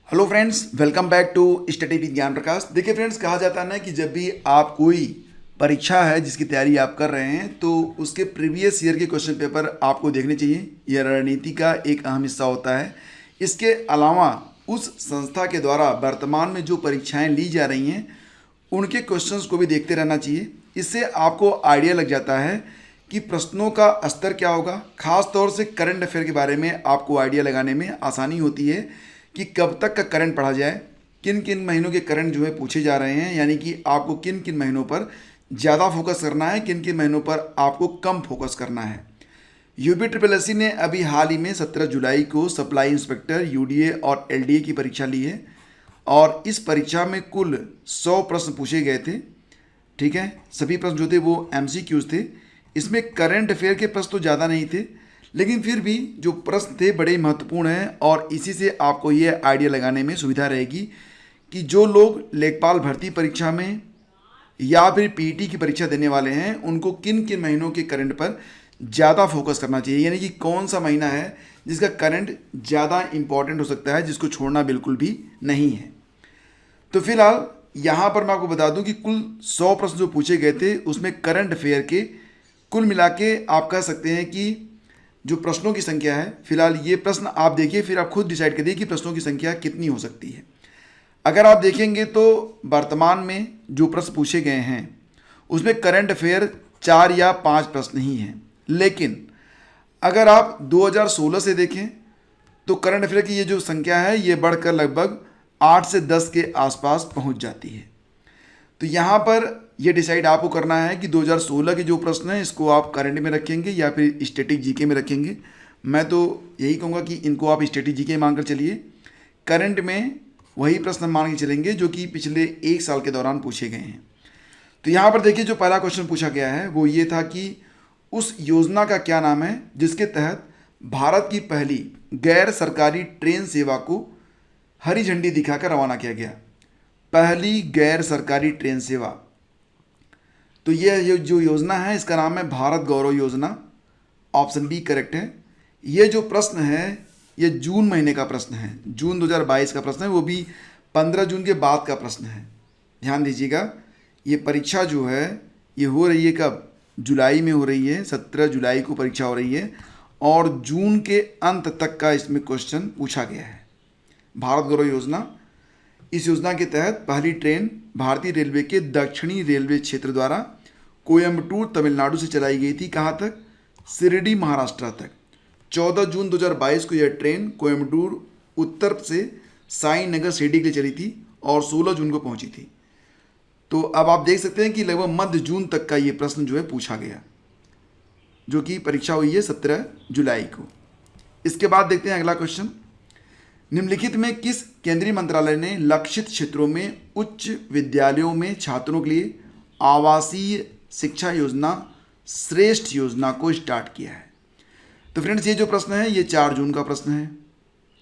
Hello friends, welcome back to study with Gyan Prakash. देखिए friends, कहा जाता है ना कि जब भी आप कोई परीक्षा है जिसकी तैयारी आप कर रहे हैं तो उसके प्रीवियस ईयर के क्वेश्चन पेपर आपको देखने चाहिए। यह रणनीति का एक अहम हिस्सा होता है। इसके अलावा उस संस्था के द्वारा वर्तमान में जो परीक्षाएं ली जा रही हैं उनके क्वेश्चंस को भी देखते रहना चाहिए। इससे आपको आइडिया लग जाता है कि प्रश्नों का स्तर क्या होगा। खास तौर से करंट अफेयर के बारे में आपको आइडिया लगाने में आसानी होती है कि कब तक का करंट पढ़ा जाए, किन किन महीनों के करंट जो है पूछे जा रहे हैं, यानी कि आपको किन किन महीनों पर ज़्यादा फोकस करना है, किन किन महीनों पर आपको कम फोकस करना है। यूपी ट्रिपल एस सी ने अभी हाल ही में 17 जुलाई को सप्लाई इंस्पेक्टर यूडीए और एलडीए की परीक्षा ली है और इस परीक्षा में कुल 100 प्रश्न पूछे गए थे। ठीक है, सभी प्रश्न जो थे वो एमसीक्यूज थे। इसमें करंट अफेयर के प्रश्न तो ज़्यादा नहीं थे, लेकिन फिर भी जो प्रश्न थे बड़े महत्वपूर्ण हैं और इसी से आपको ये आइडिया लगाने में सुविधा रहेगी कि जो लोग लेखपाल भर्ती परीक्षा में या फिर पीटी की परीक्षा देने वाले हैं उनको किन किन महीनों के करंट पर ज़्यादा फोकस करना चाहिए, यानी कि कौन सा महीना है जिसका करंट ज़्यादा इंपॉर्टेंट हो सकता है, जिसको छोड़ना बिल्कुल भी नहीं है। तो फिलहाल यहाँ पर मैं आपको बता दूं कि कुल 100 प्रश्न जो पूछे गए थे उसमें करंट अफेयर के कुल मिला के आप कह सकते हैं कि जो प्रश्नों की संख्या है, फिलहाल ये प्रश्न आप देखिए, फिर आप खुद डिसाइड करिए कि प्रश्नों की संख्या कितनी हो सकती है। अगर आप देखेंगे तो वर्तमान में जो प्रश्न पूछे गए हैं उसमें करंट अफेयर 4 या 5 प्रश्न ही हैं, लेकिन अगर आप 2016 से देखें तो करंट अफेयर की ये जो संख्या है ये बढ़कर लगभग 8 से 10 के आसपास पहुंच जाती है। तो यहाँ पर ये डिसाइड आपको करना है कि 2016 के जो प्रश्न हैं इसको आप करंट में रखेंगे या फिर स्टैटिक जीके में रखेंगे। मैं तो यही कहूँगा कि इनको आप स्टैटिक जीके मानकर चलिए, करंट में वही प्रश्न मान के चलेंगे जो कि पिछले 1 साल के दौरान पूछे गए हैं। तो यहाँ पर देखिए, जो पहला क्वेश्चन पूछा गया है वो ये था कि उस योजना का क्या नाम है जिसके तहत भारत की पहली गैर सरकारी ट्रेन सेवा को हरी झंडी दिखाकर रवाना किया गया। पहली गैर सरकारी ट्रेन सेवा, तो ये जो योजना है इसका नाम है भारत गौरव योजना। ऑप्शन बी करेक्ट है। ये जो प्रश्न है ये जून महीने का प्रश्न है, जून 2022 का प्रश्न है, वो भी 15 जून के बाद का प्रश्न है। ध्यान दीजिएगा, ये परीक्षा जो है ये हो रही है कब? जुलाई में हो रही है, 17 जुलाई को परीक्षा हो रही है और जून के अंत तक का इसमें क्वेश्चन पूछा गया है। भारत गौरव योजना, इस योजना के तहत पहली ट्रेन भारतीय रेलवे के दक्षिणी रेलवे क्षेत्र द्वारा कोयम्बटूर तमिलनाडु से चलाई गई थी। कहाँ तक? शिरडी महाराष्ट्र तक। 14 जून 2022 को यह ट्रेन कोयम्बटूर उत्तर से साई नगर शिरडी के लिए चली थी और 16 जून को पहुंची थी। तो अब आप देख सकते हैं कि लगभग मध्य जून तक का ये प्रश्न जो है पूछा गया, जो कि परीक्षा हुई है 17 जुलाई को। इसके बाद देखते हैं अगला क्वेश्चन। निम्नलिखित में किस केंद्रीय मंत्रालय ने लक्षित क्षेत्रों में उच्च विद्यालयों में छात्रों के लिए आवासीय शिक्षा योजना श्रेष्ठ योजना को स्टार्ट किया है? तो फ्रेंड्स, ये जो प्रश्न है ये 4 जून का प्रश्न है।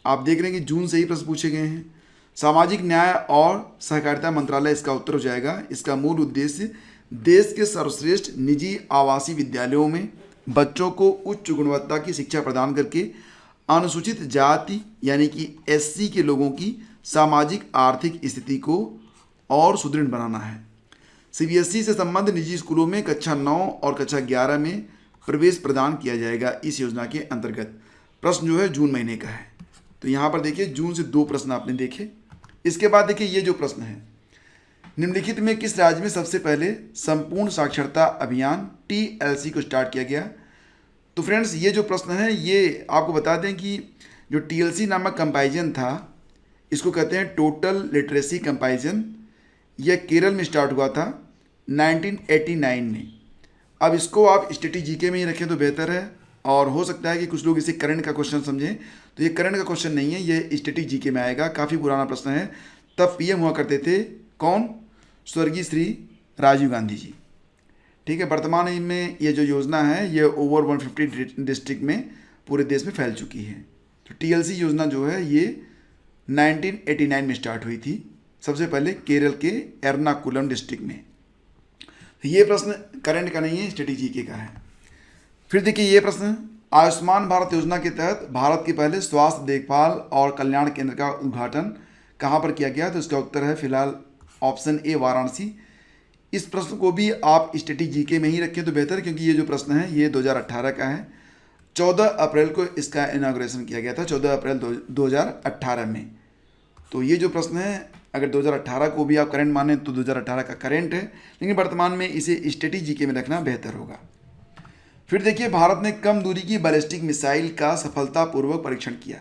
आप देख रहे हैं कि जून से ही प्रश्न पूछे गए हैं। सामाजिक न्याय और सहकारिता मंत्रालय इसका उत्तर हो जाएगा। इसका मूल उद्देश्य देश के सर्वश्रेष्ठ निजी आवासीय विद्यालयों में बच्चों को उच्च गुणवत्ता की शिक्षा प्रदान करके अनुसूचित जाति यानी कि एससी के लोगों की सामाजिक आर्थिक स्थिति को और सुदृढ़ बनाना है। सीबीएसई से संबद्ध निजी स्कूलों में कक्षा 9 और कक्षा 11 में प्रवेश प्रदान किया जाएगा इस योजना के अंतर्गत। प्रश्न जो है जून महीने का है। तो यहाँ पर देखिए, जून से 2 प्रश्न आपने देखे। इसके बाद देखिए ये जो प्रश्न है, निम्नलिखित में किस राज्य में सबसे पहले संपूर्ण साक्षरता अभियान TLC को स्टार्ट किया गया? तो फ्रेंड्स, ये जो प्रश्न है ये आपको बता दें कि जो TLC नामक कंपैरिजन था इसको कहते हैं टोटल लिटरेसी कंपैरिजन। यह केरल में स्टार्ट हुआ था 1989 में। अब इसको आप स्टैटिक जीके में ही रखें तो बेहतर है, और हो सकता है कि कुछ लोग इसे करंट का क्वेश्चन समझें, तो ये करंट का क्वेश्चन नहीं है, ये स्टैटिक जीके में आएगा। काफ़ी पुराना प्रश्न है। तब पीएम हुआ करते थे कौन? स्वर्गीय श्री राजीव गांधी जी। ठीक है, वर्तमान में ये जो योजना है ये ओवर 150 डिस्ट्रिक्ट में पूरे देश में फैल चुकी है। तो TLC योजना जो है ये 1989 में स्टार्ट हुई थी, सबसे पहले केरल के एर्नाकुलम डिस्ट्रिक्ट में। ये प्रश्न करंट का नहीं है, स्टैटिक जीके का है। फिर देखिए ये प्रश्न, आयुष्मान भारत योजना के तहत भारत के पहले स्वास्थ्य देखभाल और कल्याण केंद्र का उद्घाटन कहाँ पर किया गया, तो इसका उत्तर है फिलहाल ऑप्शन ए वाराणसी। इस प्रश्न को भी आप स्टैटिक जीके में ही रखें तो बेहतर, क्योंकि ये जो प्रश्न है ये 2018 का है। 14 अप्रैल को इसका इनाग्रेशन किया गया था, 14 अप्रैल 2018 में। तो ये जो प्रश्न है अगर 2018 को भी आप करंट माने तो 2018 का करंट है, लेकिन वर्तमान में इसे स्टैटिक जीके में रखना बेहतर होगा। फिर देखिए, भारत ने कम दूरी की बैलिस्टिक मिसाइल का सफलतापूर्वक परीक्षण किया।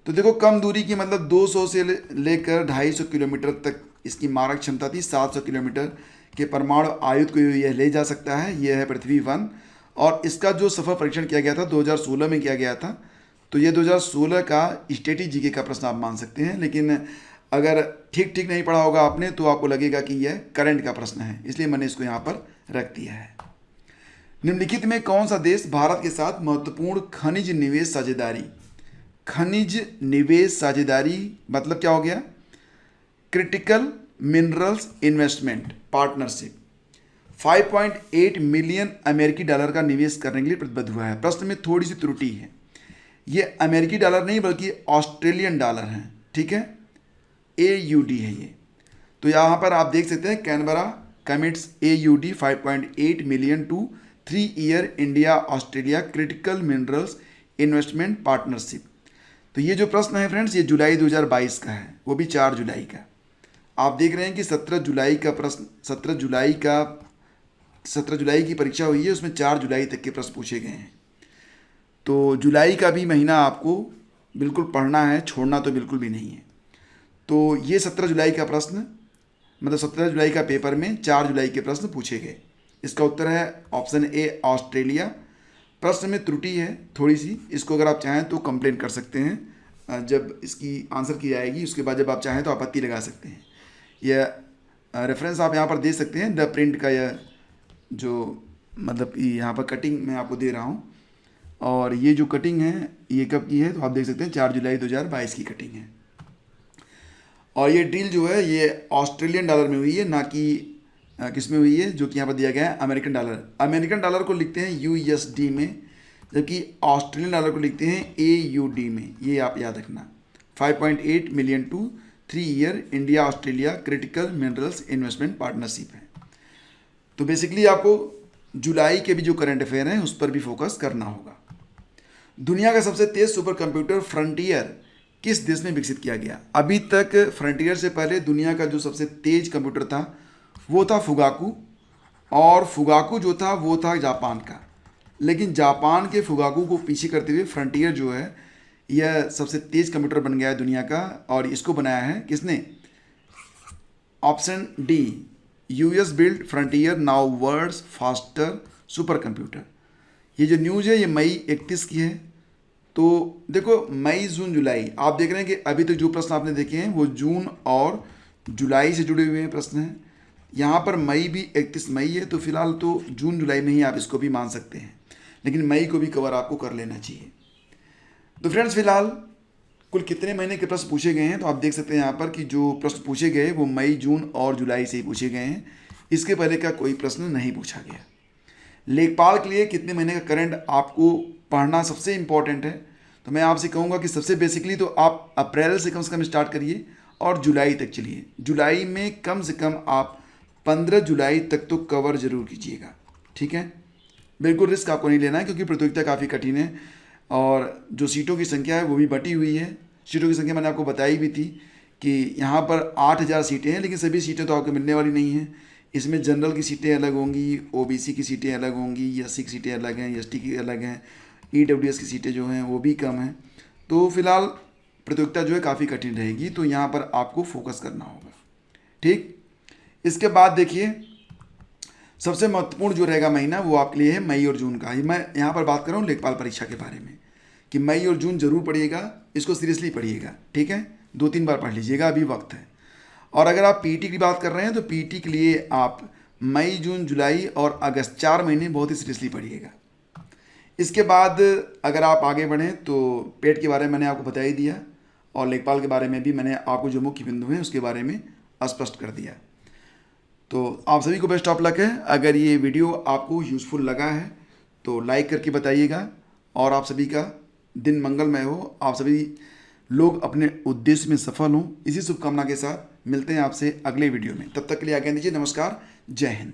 तो देखो, कम दूरी की मतलब 200 से लेकर 250 किलोमीटर तक इसकी मारक क्षमता थी। 700 किलोमीटर के परमाणु आयुध को यह ले जा सकता है। यह है पृथ्वी-1, और इसका जो सफल परीक्षण किया गया था 2016 में किया गया था। तो ये 2016 का स्टैटिक जीके का प्रश्न आप मान सकते हैं, लेकिन अगर ठीक नहीं पढ़ा होगा आपने तो आपको लगेगा कि यह करंट का प्रश्न है, इसलिए मैंने इसको यहाँ पर रख दिया है। निम्नलिखित में कौन सा देश भारत के साथ महत्वपूर्ण खनिज निवेश साझेदारी, खनिज निवेश साझेदारी मतलब क्या हो गया, critical minerals investment partnership 5.8 million अमेरिकी डॉलर का निवेश करने के लिए प्रतिबद्ध हुआ है। प्रश्न में थोड़ी सी त्रुटि है, ये अमेरिकी डॉलर नहीं बल्कि ऑस्ट्रेलियन डॉलर हैं, ठीक है, AUD है ये। तो यहाँ पर आप देख सकते हैं Canberra commits AUD 5.8 million to 3 year India Australia critical minerals investment partnership. तो ये जो प्रश्न है फ्रेंड्स, ये जुलाई 2022 का है, वो भी 4 जुलाई का। आप देख रहे हैं कि 17 जुलाई का प्रश्न, 17 जुलाई की परीक्षा हुई है, उसमें 4 जुलाई तक के प्रश्न पूछे गए हैं। तो जुलाई का भी महीना आपको बिल्कुल पढ़ना है, छोड़ना तो बिल्कुल भी नहीं है। तो ये 17 जुलाई का प्रश्न, मतलब 17 जुलाई का पेपर में 4 जुलाई के प्रश्न पूछे गए। इसका उत्तर है ऑप्शन ए ऑस्ट्रेलिया। प्रश्न में त्रुटि है थोड़ी सी, इसको अगर आप चाहें तो कंप्लेन कर सकते हैं, जब इसकी आंसर की जाएगी उसके बाद जब आप चाहें तो आपत्ति लगा सकते हैं। यह रेफरेंस आप यहाँ पर दे सकते हैं, द प्रिंट का यह जो मतलब यहाँ पर कटिंग मैं आपको दे रहा हूँ, और ये जो कटिंग है ये कब की है तो आप देख सकते हैं 4 जुलाई 2022 की कटिंग है। और ये डील जो है ये ऑस्ट्रेलियन डॉलर में हुई है, ना कि किस में हुई है, जो कि यहाँ पर दिया गया है अमेरिकन डॉलर। अमेरिकन डॉलर को लिखते हैं USD में, जबकि ऑस्ट्रेलियन डॉलर को लिखते हैं AUD में, ये आप याद रखना। 5.8 million to 3 year India Australia critical minerals investment partnership है। तो बेसिकली आपको जुलाई के भी जो करंट अफेयर हैं उस पर भी फोकस करना होगा। दुनिया का सबसे तेज सुपर कंप्यूटर फ्रंटियर किस देश में विकसित किया गया? अभी तक फ्रंटियर से पहले दुनिया का जो सबसे तेज कंप्यूटर था वो था फुगाकू, और फुगाकू जो था वो था जापान का, लेकिन जापान के फुगाकू को पीछे करते हुए फ्रंटियर जो है यह सबसे तेज कंप्यूटर बन गया है दुनिया का। और इसको बनाया है किसने? Option D, US build frontier now world's faster supercomputer. ये जो न्यूज़ है ये मई 31 की है। तो देखो, मई जून जुलाई आप देख रहे हैं कि अभी तक जो प्रश्न आपने देखे हैं वो जून और जुलाई से जुड़े हुए हैं प्रश्न हैं। यहाँ पर मई भी 31 मई है, तो फिलहाल तो जून जुलाई में ही आप इसको भी मान सकते हैं, लेकिन मई को भी कवर आपको कर लेना चाहिए। तो फ्रेंड्स, फिलहाल कुल कितने महीने के प्रश्न पूछे गए हैं तो आप देख सकते हैं यहाँ पर कि जो प्रश्न पूछे गए वो मई, जून और जुलाई से ही पूछे गए हैं। इसके पहले का कोई प्रश्न नहीं पूछा गया। लेखपाल के लिए कितने महीने का करंट आपको पढ़ना सबसे इम्पॉर्टेंट है? तो मैं आपसे कहूँगा कि सबसे बेसिकली तो आप अप्रैल से कम स्टार्ट करिए और जुलाई तक चलिए। जुलाई में कम से कम आप 15 जुलाई तक तो कवर जरूर कीजिएगा, ठीक है। बिल्कुल रिस्क आपको नहीं लेना है, क्योंकि प्रतियोगिता काफ़ी कठिन है और जो सीटों की संख्या है वो भी बटी हुई है। सीटों की संख्या मैंने आपको बताई भी थी कि यहाँ पर 8000 सीटें हैं, लेकिन सभी सीटें तो आपको मिलने वाली नहीं हैं। इसमें जनरल की सीटें अलग होंगी, OBC की सीटें अलग होंगी, SC की सीटें अलग हैं, ST की अलग हैं, EWS की सीटें जो हैं वो भी कम हैं। तो फिलहाल प्रतियोगिता जो है काफ़ी कठिन रहेगी, तो यहाँ पर आपको फोकस करना होगा, ठीक। इसके बाद देखिए, सबसे महत्वपूर्ण जो रहेगा महीना वो आपके लिए है मई और जून का। मैं यहाँ पर बात कर रहा हूँ लेखपाल परीक्षा के बारे में कि मई और जून जरूर पढ़िएगा, इसको सीरियसली पढ़िएगा, ठीक है। 2-3 बार पढ़ लीजिएगा, अभी वक्त है। और अगर आप PET की बात कर रहे हैं तो PET के लिए आप मई, जून, जुलाई और अगस्त 4 महीने बहुत ही सीरियसली पढ़िएगा। इसके बाद अगर आप आगे बढ़ें तो पेट के बारे में मैंने आपको बता ही दिया, और लेखपाल के बारे में भी मैंने आपको जो मुख्य बिंदु हैं उसके बारे में स्पष्ट कर दिया। तो आप सभी को बेस्ट ऑफ लक है। अगर ये वीडियो आपको यूज़फुल लगा है तो लाइक करके बताइएगा, और आप सभी का दिन मंगलमय हो। आप सभी लोग अपने उद्देश्य में सफल हों। इसी शुभकामना के साथ मिलते हैं आपसे अगले वीडियो में। तब तक के लिए आज्ञा दीजिए। नमस्कार, जय हिंद।